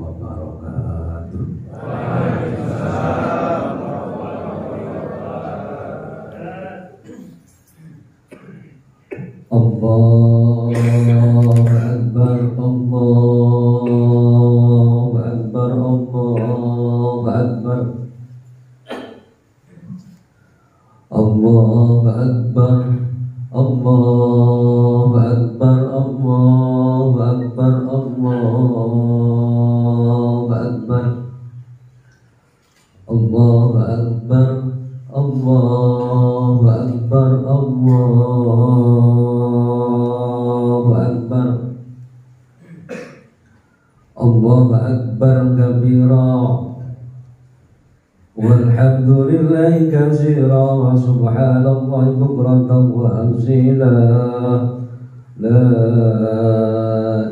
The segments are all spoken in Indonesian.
wabarakatuh. Allahu Akbar, Allahu Akbar, Allahu Akbar, Allahu Akbar, Allahu Akbar, Allahu Akbar, Allahu Akbar, Allahu Akbar, Allahu Akbar, Allahu Akbar, Allahu Akbar kabira, walhamdulillahi katsira, wa subhanallahi bukratan wa asila, la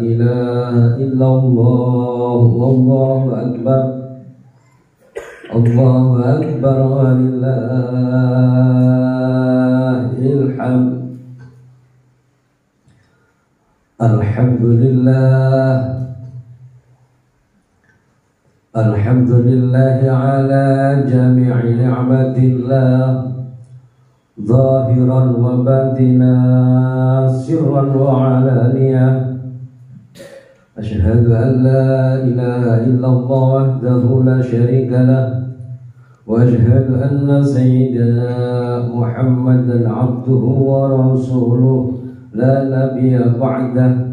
ilaha illallah, wallahu akbar, Allahu akbar, walillahil hamd. Alhamdulillah, alhamdulillah ala jami'i ni'matillah, zahiran wa batina, sirran wa alaniyah. Ashhadu an la ilaha illallah wahdahu la syarika lah, wa ashhadu anna sayyidina Muhammadan abduhu wa rasuluh la nabiyya ba'dah.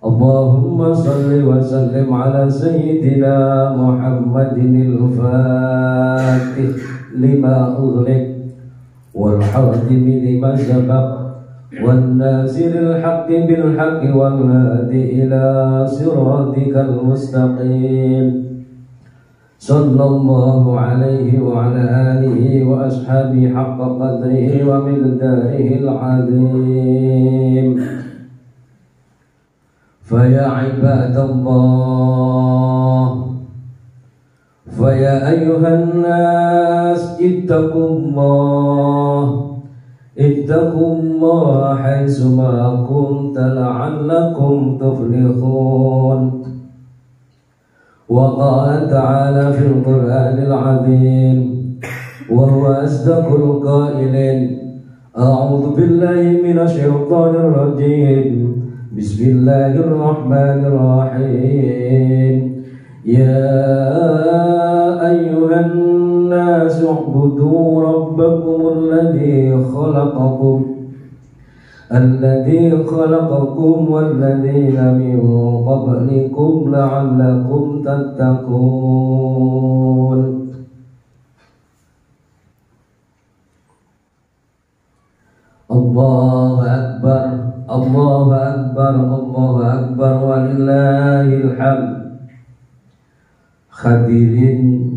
Allahumma salli wa sallim ala sayyidina Muhammadin al-fatih lima ughliq wal hadimi lima sabaq wan nasiril haqqi bil haqqi wal hadi ila siratikal mustaqim. Sallallahu alaihi wa ala alihi wa ashabihi haqqa qadrihi wa miqdarihi al-azim. Faya ibadallah, faya ayyuhan nas, ittaqullah haitsuma kuntum la'allakum tuflihun. Wa qala ta'ala fil Qur'anil 'azim, wa huwa asdaqul qailin, a'udzu billahi minasy syaithanir rajim. Bismillahirrahmanirrahim. Ya ayyuhan nas u'budu rabbakum alladhi khalaqakum walladhina min qablikum la'allakum tattaqun. Allahu Akbar, Allahu Akbar, Allahu Akbar, walillahil hamd. Hadirin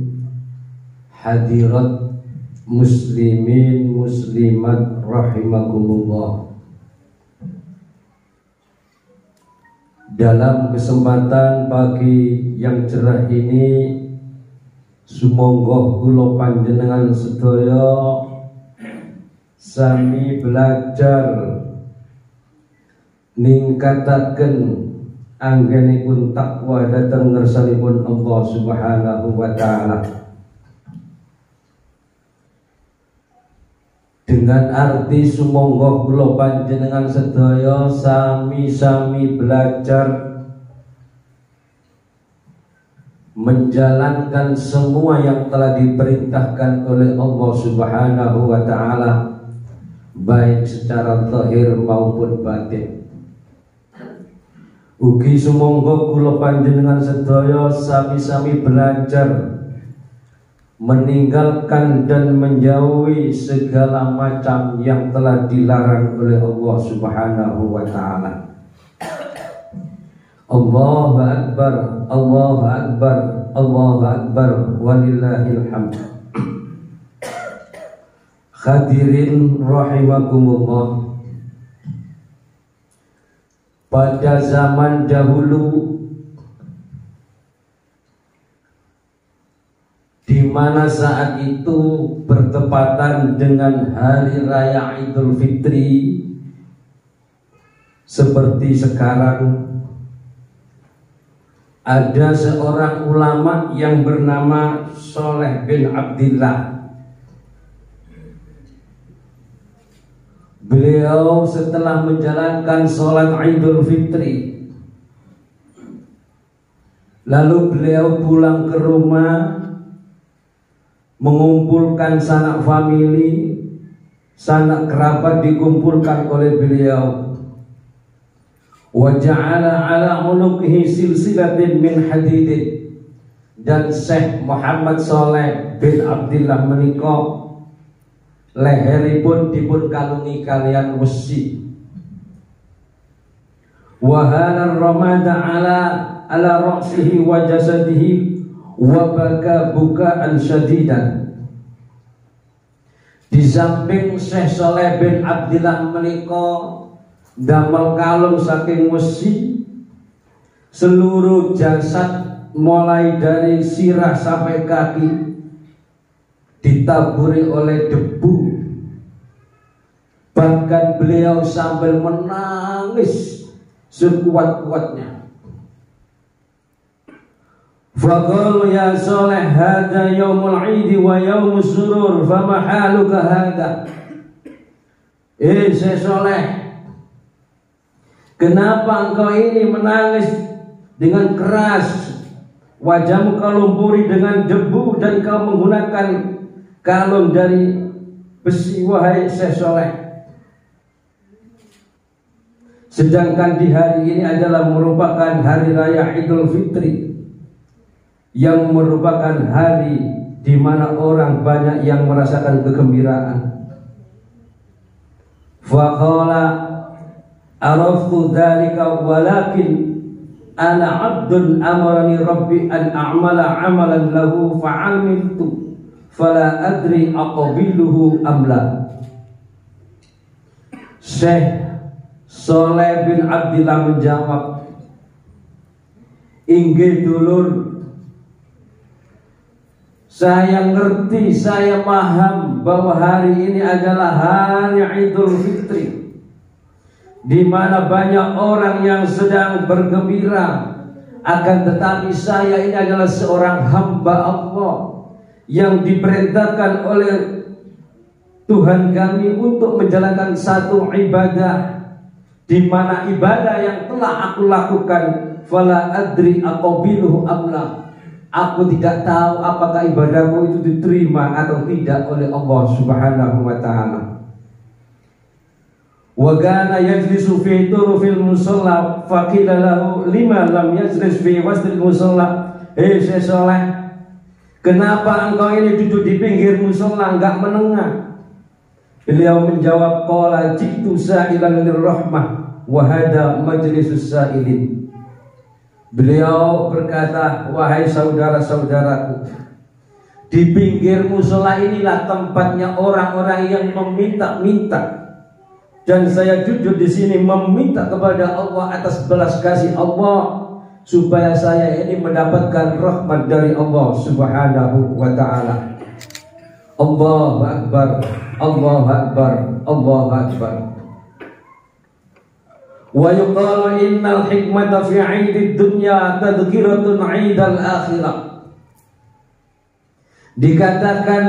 hadirat muslimin muslimat rahimakumullah. Dalam kesempatan pagi yang cerah ini, sumangga kula panjenengan sedaya sami belajar ningkataken anggenipun takwa dhateng ngersanipun Allah Subhanahu wa taala. Dengan arti sumangga kula panjenengan sedaya sami-sami belajar menjalankan semua yang telah diperintahkan oleh Allah Subhanahu wa taala, baik secara zahir maupun batin. Ugi sumangga kula panjenengan sedaya sami-sami belajar meninggalkan dan menjauhi segala macam yang telah dilarang oleh Allah Subhanahu wa taala. Allahu Akbar, Allahu Akbar, Allahu Akbar, walillahil hamd. Hadirin rahimakumullah. Pada zaman dahulu, di mana saat itu bertepatan dengan hari raya Idul Fitri, seperti sekarang, ada seorang ulama yang bernama Sholeh bin Abdillah. Beliau setelah menjalankan sholat Idul Fitri, lalu beliau pulang ke rumah, mengumpulkan sanak famili, sanak kerabat dikumpulkan oleh beliau. Wa ja'ala ala unuqihi silsilatin min hadidin, dan Syekh Muhammad Sholeh bin Abdillah menika leheripun dipun kalungi kalian wesi. Wa halar ramada ala ra'sihi wa jasadihi wa baka bukaan syadidan. Di samping Syekh Sholeh bin Abdillah menika damel kalung saking wesi, seluruh jasad mulai dari sirah sampai kaki ditaburi oleh debu. Bahkan beliau sambil menangis sekuat-kuatnya. Faqala ya Sholeh, hadza yaumul 'id wa yaumus surur, fama haluka hadza? Syekh Sholeh, kenapa engkau ini menangis dengan keras? Wajahmu kau lumpuri dengan debu dan kau menggunakan kalung dari besi, wahai Syekh Sholeh. Sedangkan di hari ini adalah merupakan hari raya Idul Fitri, yang merupakan hari di mana orang banyak yang merasakan kegembiraan. Faqala araftu dzalika walakin ana 'abdun amarani rabbi an a'mala 'amalan lahu fa'amiltu fala adri aqbiluhu amla. Syekh Sholeh bin Abdillah menjawab, inggih dulur, saya ngerti, saya paham bahwa hari ini adalah hari Idul Fitri, di mana banyak orang yang sedang bergembira. Akan tetapi saya ini adalah seorang hamba Allah yang diperintahkan oleh Tuhan kami untuk menjalankan satu ibadah, di mana ibadah yang telah aku lakukan fala adri aqbiluhu amla, aku tidak tahu apakah ibadahku itu diterima atau tidak oleh Allah Subhanahu wa taala. Wa kana yajlisu fi turufil musalla faqila lahu lima lam yajlis fi wasdil musalla. Syekh Sholeh, kenapa engkau ini duduk di pinggir musalla enggak menengah? Beliau menjawab, qala jitu sa'ilan lirrahmah wa hada majlisus sa'ilin. Beliau berkata, wahai saudara-saudaraku, di pinggir musala inilah tempatnya orang-orang yang meminta-minta, dan saya duduk di sini meminta kepada Allah atas belas kasih Allah, supaya saya ini mendapatkan rahmat dari Allah Subhanahu wa ta'ala. Allahu Akbar, Allahu Akbar, Allahu Akbar. Wa yuqalu innal hikmata fi 'idid dunya tadhkiratun 'idal akhirah. Dikatakan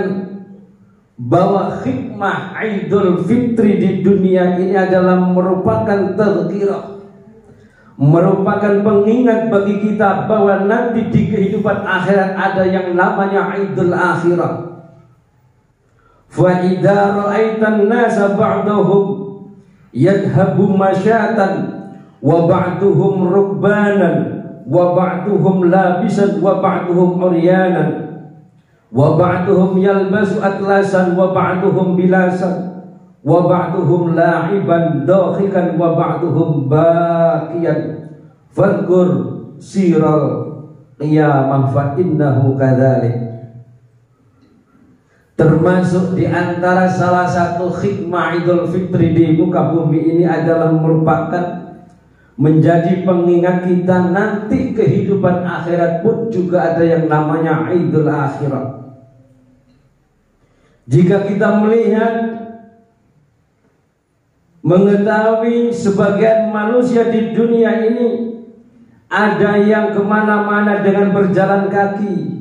bahwa hikmah Idul Fitri di dunia ini adalah merupakan tadhkirah, merupakan pengingat bagi kita bahwa nanti di kehidupan akhirat ada yang namanya Idul Akhirah. Fa idza ra'aitan nasa ba'dahum yadhhabu masyatan wa ba'duhum rukbanan wa ba'duhum labisan wa ba'duhum uryanan wa ba'duhum yalbasu atlasan wa ba'duhum bilasan wa ba'duhum la'iban dakhikan wa ba'duhum bakiyan fadhkur siral qiyamah fa innahu kadzalik. Termasuk di antara salah satu hikmah Idul Fitri di muka bumi ini adalah merupakan menjadi pengingat kita nanti kehidupan akhirat pun juga ada yang namanya Idul Akhirah. Jika kita melihat, mengetahui sebagian manusia di dunia ini ada yang kemana-mana dengan berjalan kaki.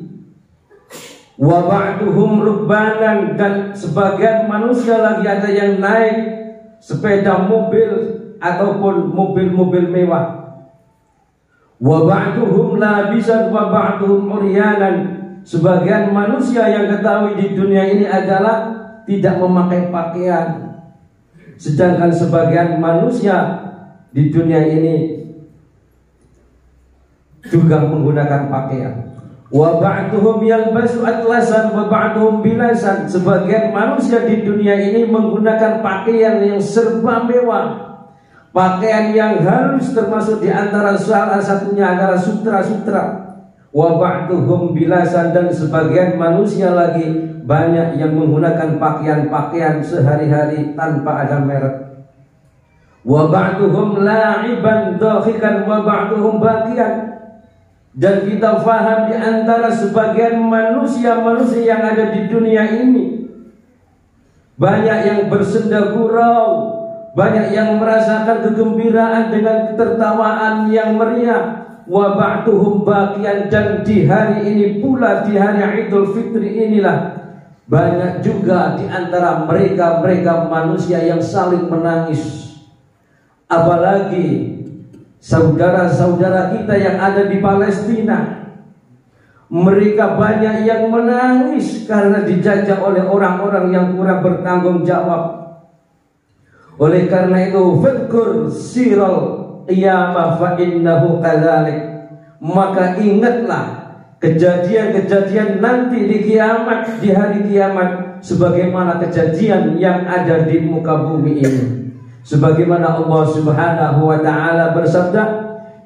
Wa ba'duhum rukbanan, dan sebagian manusia lagi ada yang naik sepeda mobil ataupun mobil-mobil mewah. Wa ba'duhum labisan wa ba'duhum uryanan, sebagian manusia yang ketahui di dunia ini adalah tidak memakai pakaian, sedangkan sebagian manusia di dunia ini juga menggunakan pakaian. Wa ba'duhum yalbasu atlasan wa ba'duhum bilasan, sebagian manusia di dunia ini menggunakan pakaian yang serba mewah, pakaian yang halus, termasuk di antara salah satunya adalah sutra-sutra. Wa ba'duhum bilasan, dan sebagian manusia lagi banyak yang menggunakan pakaian-pakaian sehari-hari tanpa ada merek. Wa ba'duhum la'iban dhahikan wa ba'duhum bakian, dan kita faham di antara sebagian manusia-manusia yang ada di dunia ini banyak yang bersenda gurau, banyak yang merasakan kegembiraan dengan ketertawaan yang meriah. Wa ba'duhum bakian, dan di hari ini pula, di hari Idul Fitri inilah, banyak juga di antara mereka manusia yang saling menangis. Apalagi saudara-saudara kita yang ada di Palestina, mereka banyak yang menangis karena dijajah oleh orang-orang yang kurang bertanggung jawab. Oleh karena itu, fadkur siral qiyamah fa innahu kadzalik, maka ingatlah kejadian-kejadian nanti di kiamat, di hari kiamat, sebagaimana kejadian yang ada di muka bumi ini. Sebagaimana Allah Subhanahu wa taala bersabda,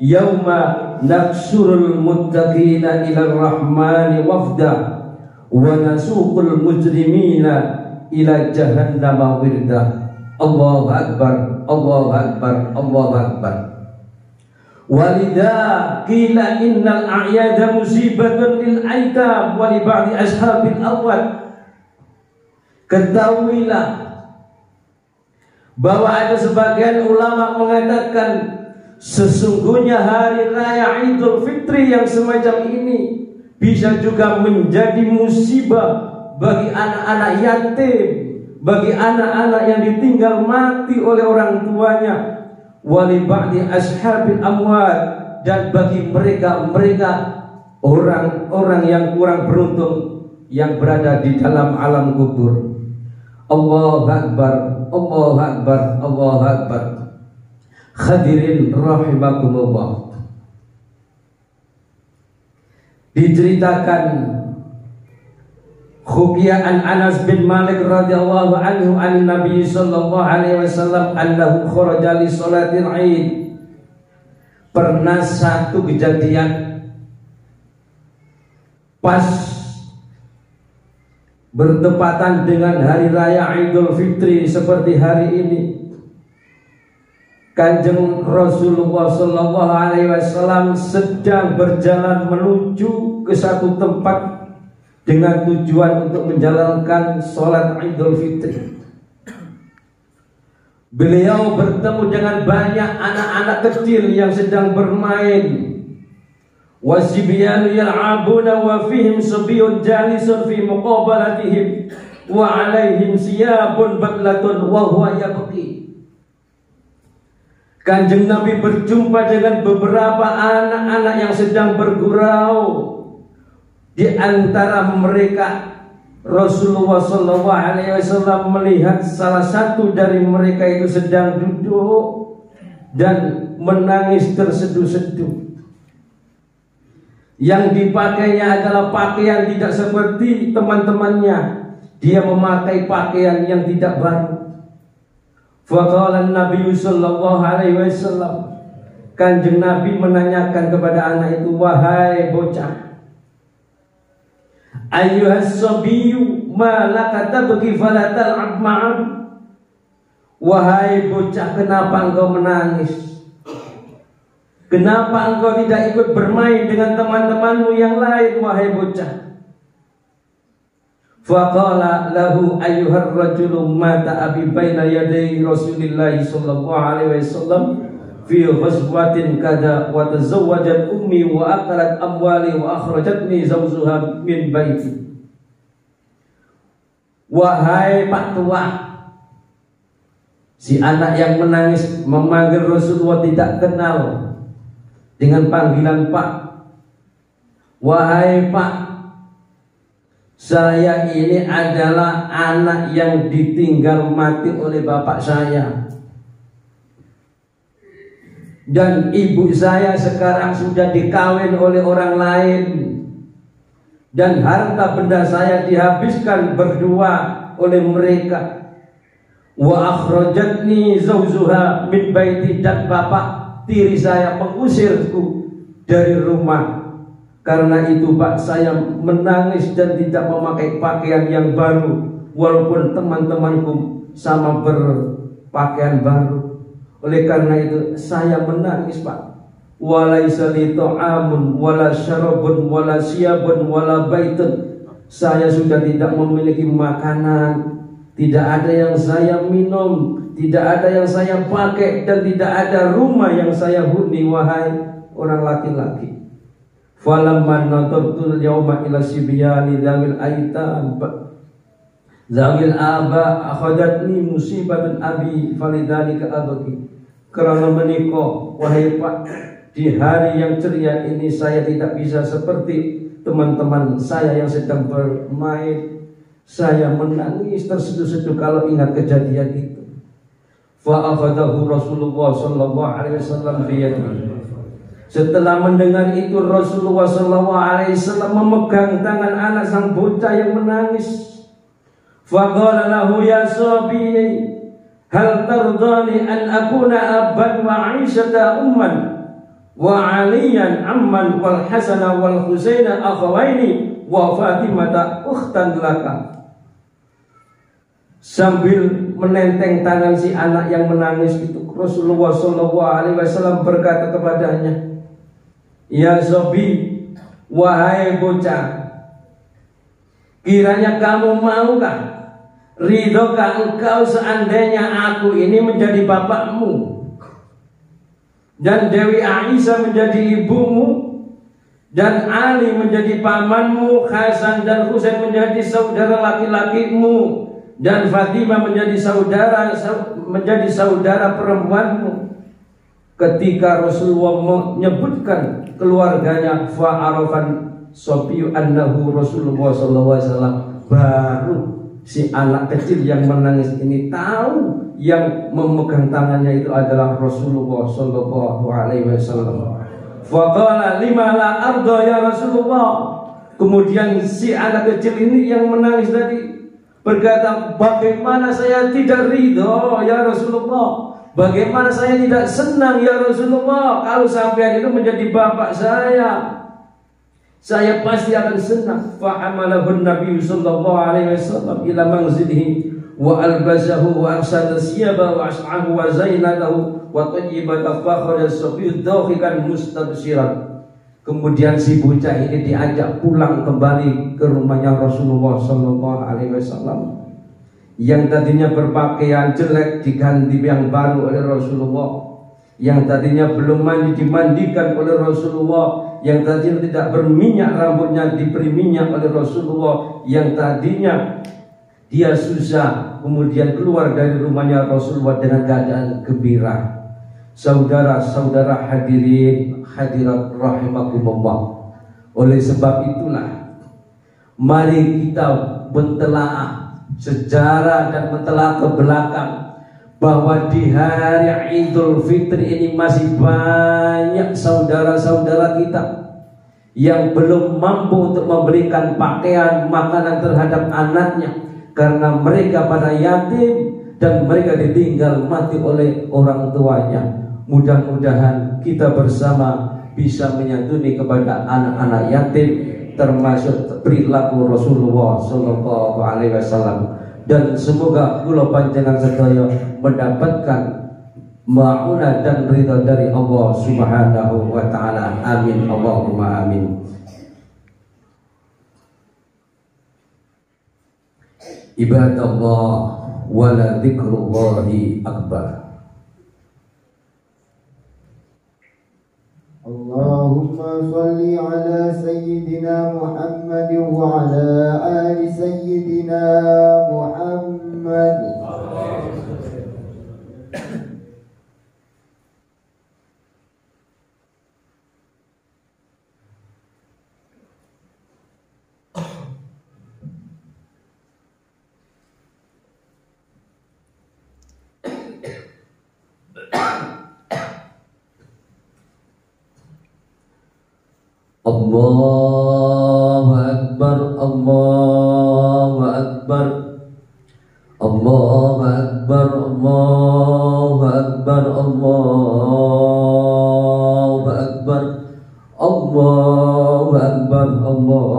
yauma naksurul muttaqina ila rahmani wafda wa nasuqul mujrimina ila jahannama wirda. Allahu akbar, Allahu akbar, Allahu akbar. Walidha qila innal a'yada musibatun lil aitam wa li ba'di ashabil awwal. Ketahuilah bahwa ada sebagian ulama mengatakan sesungguhnya hari raya Idul Fitri yang semacam ini bisa juga menjadi musibah bagi anak-anak yatim, bagi anak-anak yang ditinggal mati oleh orang tuanya, wali ba'di ashabil amwat, dan bagi mereka orang-orang yang kurang beruntung yang berada di dalam alam kubur. Allahu akbar, Allahu akbar, Allahu akbar. Hadirin rahimakumullah. Diceritakan khufiyah an Anas bin Malik radhiyallahu anhu an Nabi sallallahu alaihi wasallam annahu kharaja li sholatil Id. Pernah satu kejadian pas bertepatan dengan hari raya Idul Fitri seperti hari ini, Kanjeng Rasulullah sallallahu alaihi wasallam sedang berjalan menuju ke satu tempat dengan tujuan untuk menjalankan sholat Idul Fitri. Beliau bertemu dengan banyak anak-anak kecil yang sedang bermain. Wasibyanu yal'abuna wa fihim sabiyyun jalisun fi muqabalatihim wa alaihim siyabun badlatun wa huwa yabqi. Kanjeng Nabi berjumpa dengan beberapa anak-anak yang sedang bergurau. Di antara mereka Rasulullah SAW melihat salah satu dari mereka itu sedang duduk dan menangis terseduh-seduh. Yang dipakainya adalah pakaian tidak seperti teman-temannya. Dia memakai pakaian yang tidak baru. Faqala Nabi sallallahu alaihi wasallam, Kanjeng Nabi menanyakan kepada anak itu, wahai bocah, ayyuhas sabiyyu ma laka tabghi fala tal'ab ma'am. Wahai bocah, kenapa engkau menangis? Kenapa engkau tidak ikut bermain dengan teman-temanmu yang lain, wahai bocah? Faqala lahu ayyuhar rajulu mata abi baina yaday Rasulillah sallallahu alaihi wasallam fi ghazwatin kada wa tazawwajat ummi wa akalat amwali wa akhrajatni zawjuha min baiti. Wahai Pak Tua, si anak yang menangis memanggil Rasulullah tidak kenal dengan panggilan Pak. Wahai Pak, saya ini adalah anak yang ditinggal mati oleh bapak saya. Dan ibu saya sekarang sudah dikawin oleh orang lain. Dan harta benda saya dihabiskan berdua oleh mereka. Wa akhrajatni zawjuha min baiti, dan bapak tiri saya mengusirku dari rumah. Karena itu Pak, saya menangis dan tidak memakai pakaian yang baru, walaupun teman-temanku sama berpakaian baru. Oleh karena itu saya menangis Pak. Walaisa li ta'amun wala syarabun wala siyabun wala baitun. Saya sudah tidak memiliki makanan, tidak ada yang saya minum, tidak ada yang saya pakai, dan tidak ada rumah yang saya huni, wahai orang laki-laki. Falamman nadartul yawma ila sibyani dzawil aitam zawil aba akhadatni musibatun abi falidzalika abaki. Karena menikah, wahai Pak, di hari yang ceria ini saya tidak bisa seperti teman-teman saya yang sedang bermain. Saya menangis terseduh-seduh kalau ingat kejadian itu. Fa akhadahu Rasulullah sallallahu alaihi wasallam biyadihi. Setelah mendengar itu, Rasulullah sallallahu alaihi wasallam memegang tangan anak sang bocah yang menangis. Faqala lahu ya sabi, hal tardani an akuna abban wa Aisyata umman wa Aliyan amman wal Hasana wal Husaina akhawaini wa Fatimata ukhtan laka. Sambil menenteng tangan si anak yang menangis itu, Rasulullah sallallahu alaihi wasallam berkata kepadanya, ya Sobi, wahai bocah, kiranya kamu maukah, ridhokah engkau seandainya aku ini menjadi bapakmu, dan Dewi Aisyah menjadi ibumu, dan Ali menjadi pamanmu, Hasan dan Husain menjadi saudara laki-lakimu, dan Fatimah menjadi saudara perempuanmu. Ketika Rasulullah menyebutkan keluarganya, fa'arafan sobiyu annahu Rasulullah sallallahu alaihi wasallam, baru si anak kecil yang menangis ini tahu yang memegang tangannya itu adalah Rasulullah sallallahu alaihi wasallam. Faqala lima la arda ya Rasulullah. Kemudian si anak kecil ini yang menangis tadi berkata, bagaimana saya tidak ridho ya Rasulullah, bagaimana saya tidak senang ya Rasulullah, kalau sampai itu menjadi bapak saya pasti akan senang. Fa'amalahu Nabi sallallahu alaihi wasallam ila manzilihi wa albasahu wa ahsana siyaba wa as'ahu wa zainatahu wa tayyibata fakhra as-safiy dahikan mustabshiran. Kemudian si bocah ini diajak pulang kembali ke rumahnya Rasulullah sallallahu alaihi wasallam. Yang tadinya berpakaian jelek diganti yang baru oleh Rasulullah. Yang tadinya belum mandi dimandikan oleh Rasulullah. Yang tadinya tidak berminyak rambutnya diberi minyak oleh Rasulullah. Yang tadinya dia susah kemudian keluar dari rumahnya Rasulullah dengan keadaan gembira. Saudara-saudara hadirin hadirat rahimakumullah. Oleh sebab itulah mari kita mentelaah sejarah dan mentelaah ke belakang bahwa di hari Idul Fitri ini masih banyak saudara-saudara kita yang belum mampu untuk memberikan pakaian, makanan terhadap anaknya karena mereka pada yatim dan mereka ditinggal mati oleh orang tuanya. Mudah-mudahan kita bersama bisa menyantuni kepada anak-anak yatim, termasuk perilaku Rasulullah sallallahu alaihi wasallam. Dan semoga kula panjenengan sedaya mendapatkan ma'unah dan ridha dari Allah Subhanahu wa taala. Amin Allahumma amin. Ibadallah wala dzikrullahi akbar. اللهم صل على سيدنا محمد وعلى آل سيدنا محمد. Allahu Akbar, Allahu Akbar, Allahu Akbar, Allahu Akbar, Allahu Akbar, Allahu Akbar, Allahu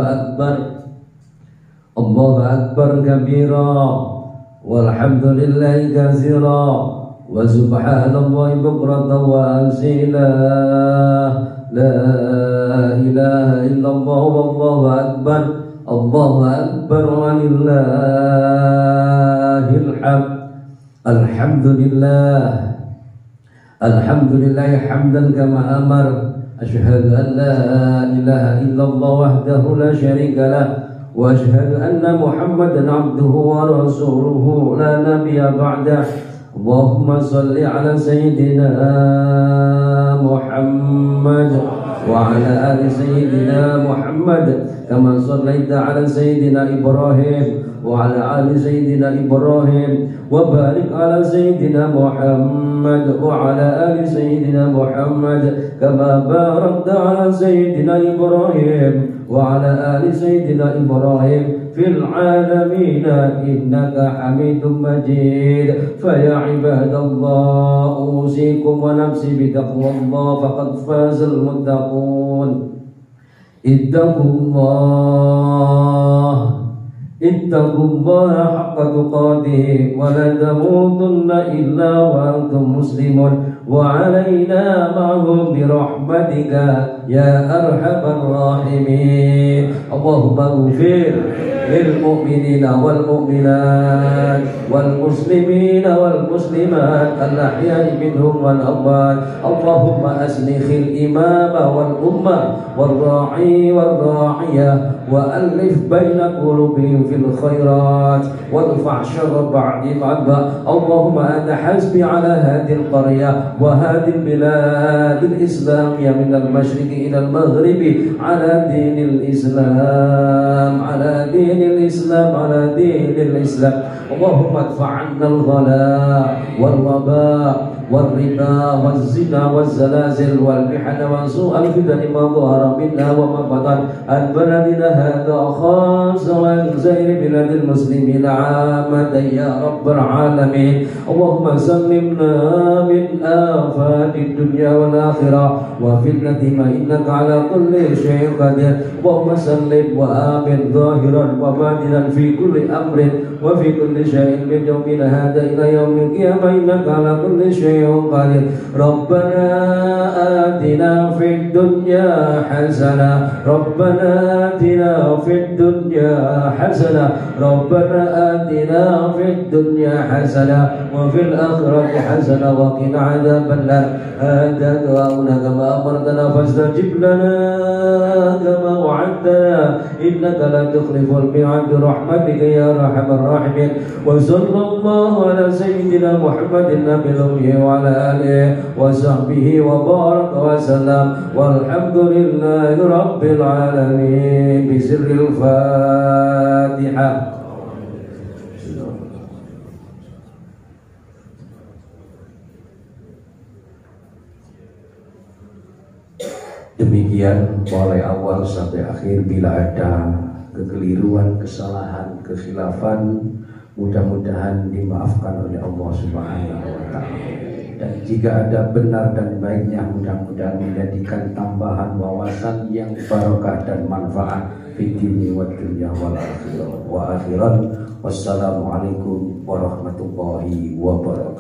Akbar, Allahu Akbar kabira, walhamdulillahi katsira, wa subhanallahi bukratan wa asila, la ilaha illallah wallahu akbar, Allahu akbar walillahil hamd. Alhamdulillah, alhamdulillah hamdan kama amar, asyhadu an la ilaha illallah wahdahu la syarika lah, wa asyhadu anna Muhammadan abduhu wa rasuluhu la nabiyya ba'dah. Allahumma salli ala sayyidina Muhammad wa ala ali sayyidina Muhammad kama sallaita ala sayyidina Ibrahim wa ala ali sayyidina Ibrahim wa barik ala sayyidina Muhammad wa ala ali sayyidina Muhammad kama barakta ala sayyidina Ibrahim wa ala ali sayyidina Ibrahim fil alamin innaka hamidum majid. Fa ya ibadallah usikum wa nafsi bi taqwallah faqad fazal muttaqun. Ittaqullaha haqqa tuqatih wa la tamutunna illa wa antum muslimun wa alaina ma'hum bi rahmatika ya arhamar rahimin. Allahumma ighfir lil mu'minina wal mu'minat wal muslimina wal muslimat al ahya'i minhum wal amwat. Allahumma aslikhil imama wal ummah wal ra'i wal ra'iyah wa alif baina qulubihim fil khairat wadfa' syarra ba'dihim 'adba. Allahumma anta hasbi ala hadhihi al-qaryah wa hadhihi al-bilad al-islamiyya min al-mashriqi ila al-maghribi ala dinil islam, ala dinil islam, ala dinil islam. Allahumma adfa' 'anna al-ghala wal waba والربا والزنا والزلازل والمحن وسوء الفتن ما ظهر منها وما بطن عن بلدنا هذا خاصة وعن سائر بلاد المسلمين عامة يا رب العالمين. اللهم سلمنا من آفات الدنيا والآخرة وفتنة ما إنك على كل شيء قدير. اللهم سلم وآمن ظاهرا وباطنا في كل أمر وفي كل شيء من يومنا هذا إلى يوم القيامة إنك على كل شيء قدير. ربنا آتنا في الدنيا حسنة، ربنا آتنا في الدنيا حسنة، ربنا آتنا في الدنيا حسنة وفي الآخرة حسنة وقنا عذاب النار. هذا دعاؤنا كما أمرتنا فاستجب لنا كما وعدتنا إنك لا تخلف الميعاد برحمتك يا أرحم الراحمين. وصلى الله على سيدنا محمد النبي الأمي وعلى آله وصحبه وبارك وسلم والحمد لله رب العالمين بسر الفاتحة. Demikian mulai awal sampai akhir. Bila ada kekeliruan, kesalahan, kekhilafan, mudah-mudahan dimaafkan oleh Allah Subhanahu wa Ta'ala. Dan jika ada benar dan baiknya, mudah-mudahan menjadikan tambahan wawasan yang barokah dan manfaat fi dini wa dunya wal akhirah. Wassalamualaikum warahmatullahi wabarakatuh.